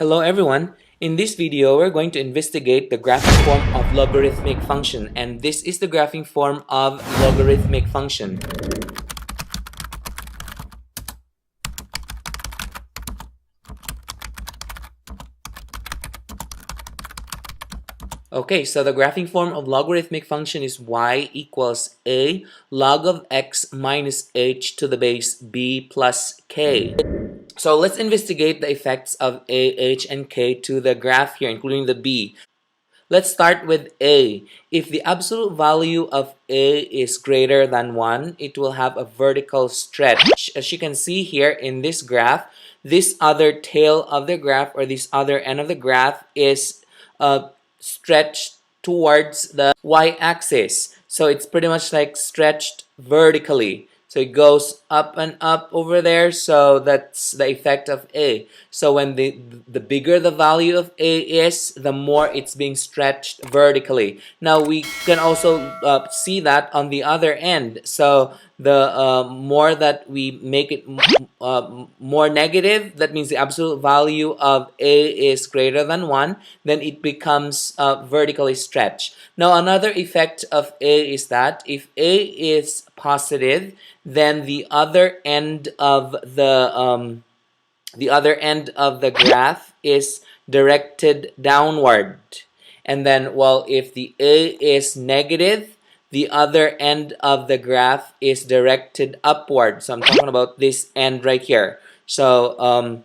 Hello everyone. In this video, we're going to investigate the graphing form of logarithmic function, and this is the graphing form of logarithmic function. Okay, so the graphing form of logarithmic function is y equals a log of x minus h to the base b plus k. So let's investigate the effects of a, h, and k to the graph here, including the b. Let's start with a. If the absolute value of a is greater than 1, it will have a vertical stretch. As you can see here in this graph, this other tail of the graph, or this other end of the graph, is stretched towards the y-axis. So it's pretty much like stretched vertically. So it goes up and up over there, so that's the effect of A. So when the bigger the value of A is, the more it's being stretched vertically. Now we can also see that on the other end. So the more that we make it more negative, that means the absolute value of A is greater than 1, then it becomes vertically stretched. Now another effect of A is that if A is positive, then the other end of the graph is directed downward. And then, well, if the A is negative, the other end of the graph is directed upward. So I'm talking about this end right here. So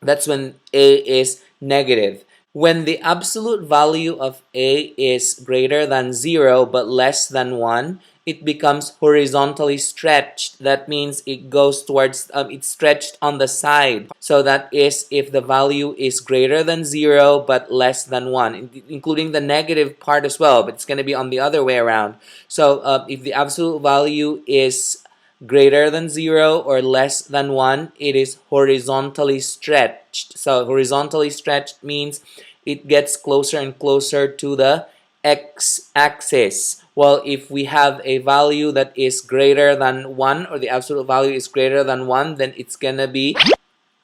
that's when A is negative. When the absolute value of A is greater than 0 but less than 1, it becomes horizontally stretched. That means it goes towards, it's stretched on the side. So that is if the value is greater than 0 but less than 1, including the negative part as well, but it's going to be on the other way around. So if the absolute value is greater than 0 or less than 1, it is horizontally stretched. So horizontally stretched means it gets closer and closer to the x-axis. Well, if we have a value that is greater than 1, or the absolute value is greater than 1, then it's gonna be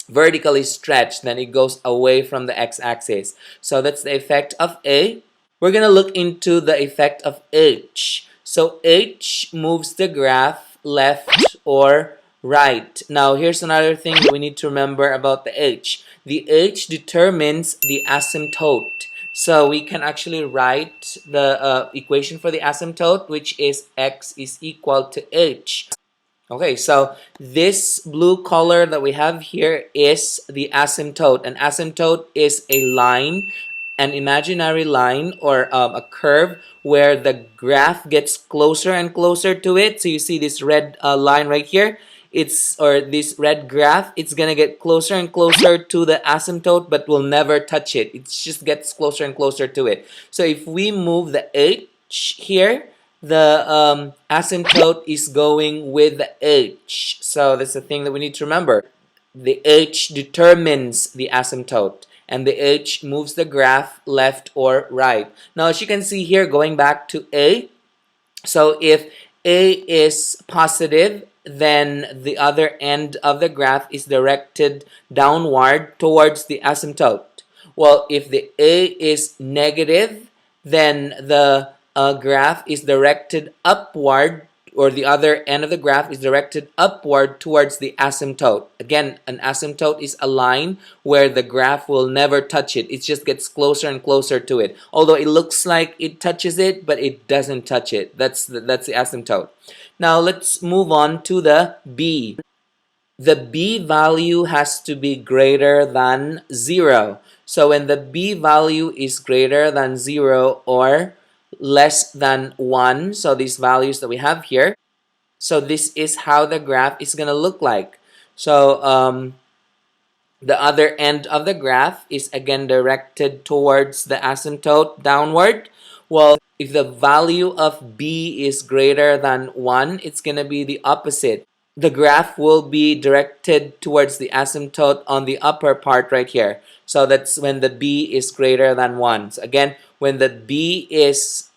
vertically stretched. Then it goes away from the x-axis. So that's the effect of A. We're gonna look into the effect of H. So H moves the graph left or right. Now here's another thing that we need to remember about the H. The H determines the asymptote. So we can actually write the equation for the asymptote, which is x is equal to h. Okay, so this blue color that we have here is the asymptote. An asymptote is a line, an imaginary line, or a curve where the graph gets closer and closer to it. So you see this red line right here. This red graph, it's gonna get closer and closer to the asymptote, but will never touch it. It just gets closer and closer to it. So if we move the h here, the asymptote is going with the h. So that's the thing that we need to remember. The h determines the asymptote, and the h moves the graph left or right. Now, as you can see here, going back to A, so if A is positive, then the other end of the graph is directed downward towards the asymptote. Well, if the A is negative, then the graph is directed upward, or the other end of the graph is directed upward towards the asymptote. Again, an asymptote is a line where the graph will never touch it. It just gets closer and closer to it. Although it looks like it touches it, but it doesn't touch it. That's the asymptote. Now let's move on to the B. The B value has to be greater than 0. So when the B value is greater than 0 or less than 1, so these values that we have here, so this is how the graph is going to look like. So the other end of the graph is again directed towards the asymptote downward. Well, if the value of B is greater than 1, it's going to be the opposite. The graph will be directed towards the asymptote on the upper part right here. So that's when the B is greater than 1. So again, when the B is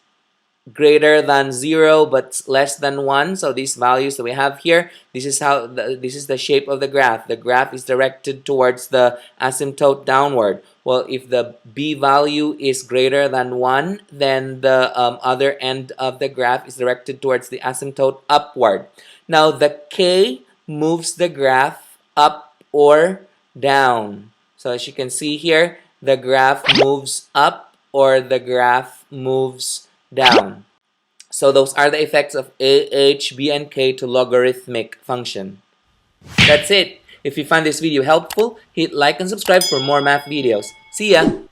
greater than 0 but less than 1. So these values that we have here, this is how this is the shape of the graph. The graph is directed towards the asymptote downward. Well, if the b value is greater than 1, then the other end of the graph is directed towards the asymptote upward. Now the k moves the graph up or down. So as you can see here, the graph moves up or the graph moves down. So those are the effects of a, h, b, and k to logarithmic function. That's it. If you find this video helpful, hit like and subscribe for more math videos. See ya!